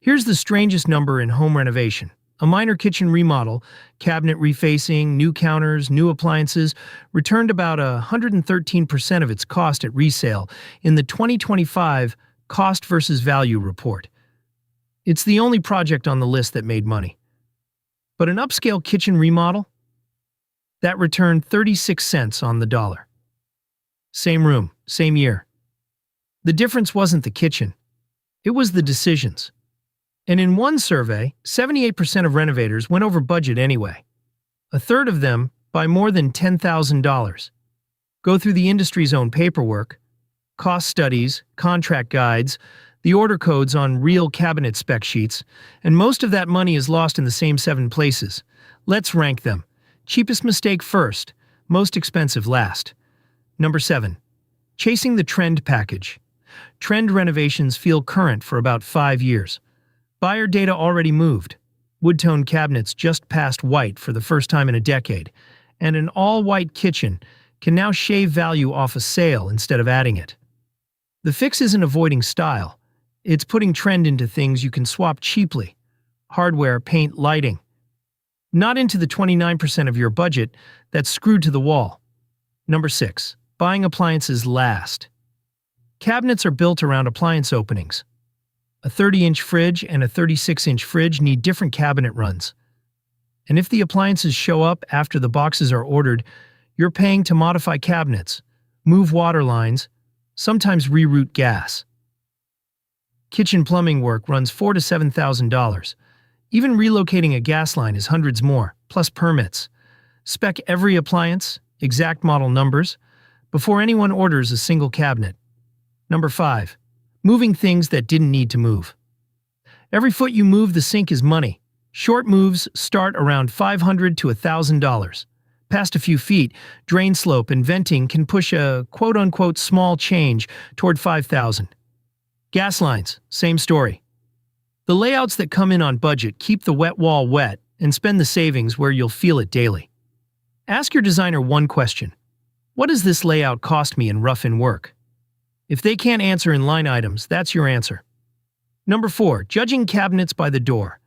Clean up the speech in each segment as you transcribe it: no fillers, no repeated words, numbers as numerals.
Here's the strangest number in home renovation. A minor kitchen remodel, cabinet refacing, new counters, new appliances, returned about 113% of its cost at resale in the 2025 Cost versus Value report. It's the only project on the list that made money. But an upscale kitchen remodel? That returned 36 cents on the dollar. Same room, same year. The difference wasn't the kitchen. It was the decisions. And in one survey, 78% of renovators went over budget anyway. A third of them by more than $10,000. Go through the industry's own paperwork, cost studies, contract guides, the order codes on real cabinet spec sheets, and most of that money is lost in the same 7 places. Let's rank them. Cheapest mistake first, most expensive last. Number 7. Chasing the trend package. Trend renovations feel current for about 5 years. Buyer data already moved. Wood-tone cabinets just passed white for the first time in a decade, and an all-white kitchen can now shave value off a sale instead of adding it. The fix isn't avoiding style. It's putting trend into things you can swap cheaply. Hardware, paint, lighting. Not into the 29% of your budget that's screwed to the wall. Number 6. Buying appliances last. Cabinets are built around appliance openings. A 30-inch fridge and a 36-inch fridge need different cabinet runs. And if the appliances show up after the boxes are ordered, you're paying to modify cabinets, move water lines, sometimes reroute gas. Kitchen plumbing work runs $4,000 to $7,000. Even relocating a gas line is hundreds more, plus permits. Spec every appliance, exact model numbers, before anyone orders a single cabinet. Number 5. Moving things that didn't need to move. Every foot you move the sink is money. Short moves start around $500 to $1,000. Past a few feet, drain slope and venting can push a quote-unquote small change toward $5,000. Gas lines, same story. The layouts that come in on budget keep the wet wall wet and spend the savings where you'll feel it daily. Ask your designer one question. What does this layout cost me in rough-in work? If they can't answer in line items, that's your answer. Number 4. Judging cabinets by the door.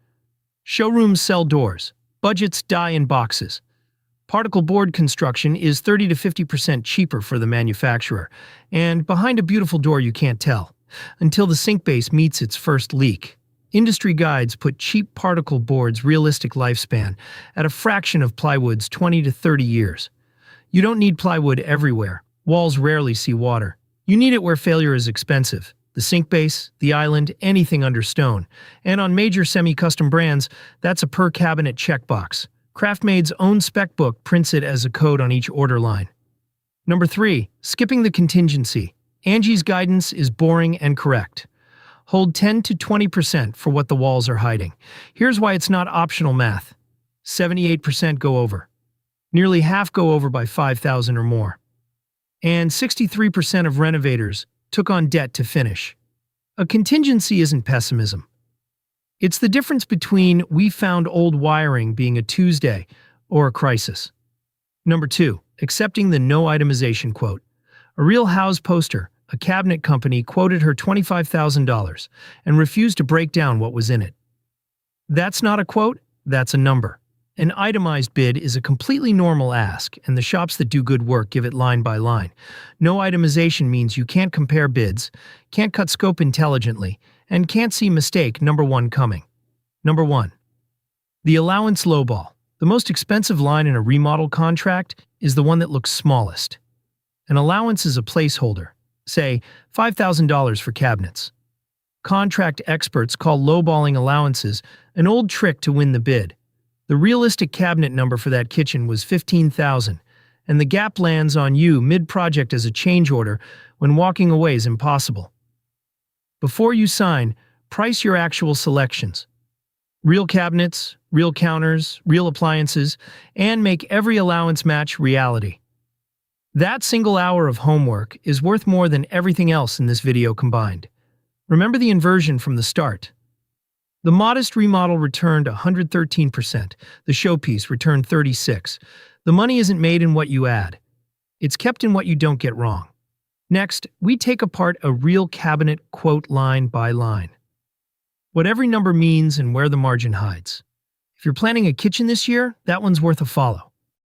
Showrooms sell doors. Budgets die in boxes. Particle board construction is 30 to 50% cheaper for the manufacturer, and behind a beautiful door you can't tell, until the sink base meets its first leak. Industry guides put cheap particle boards' realistic lifespan at a fraction of plywood's 20 to 30 years. You don't need plywood everywhere. Walls rarely see water. You need it where failure is expensive. The sink base, the island, anything under stone. And on major semi-custom brands, that's a per-cabinet checkbox. KraftMaid's own spec book prints it as a code on each order line. Number 3. Skipping the contingency. Angi's guidance is boring and correct. Hold 10 to 20% for what the walls are hiding. Here's why it's not optional math. 78% go over. Nearly half go over by $5,000 or more. And 63% of renovators took on debt to finish. A contingency isn't pessimism. It's the difference between we found old wiring being a Tuesday or a crisis. Number 2. Accepting the no-itemization quote. A real Houzz poster, a cabinet company, quoted her $25,000 and refused to break down what was in it. That's not a quote, that's a number. An itemized bid is a completely normal ask, and the shops that do good work give it line by line. No itemization means you can't compare bids, can't cut scope intelligently, and can't see mistake number 1 coming. Number 1. The allowance lowball. The most expensive line in a remodel contract is the one that looks smallest. An allowance is a placeholder, say $5,000 for cabinets. Contract experts call lowballing allowances an old trick to win the bid. The realistic cabinet number for that kitchen was $15,000, and the gap lands on you mid-project as a change order when walking away is impossible. Before you sign, price your actual selections. Real cabinets, real counters, real appliances, and make every allowance match reality. That single hour of homework is worth more than everything else in this video combined. Remember the inversion from the start. The modest remodel returned 113%. The showpiece returned 36%. The money isn't made in what you add. It's kept in what you don't get wrong. Next, we take apart a real cabinet quote line by line. what every number means and where the margin hides. If you're planning a kitchen this year, that one's worth a follow.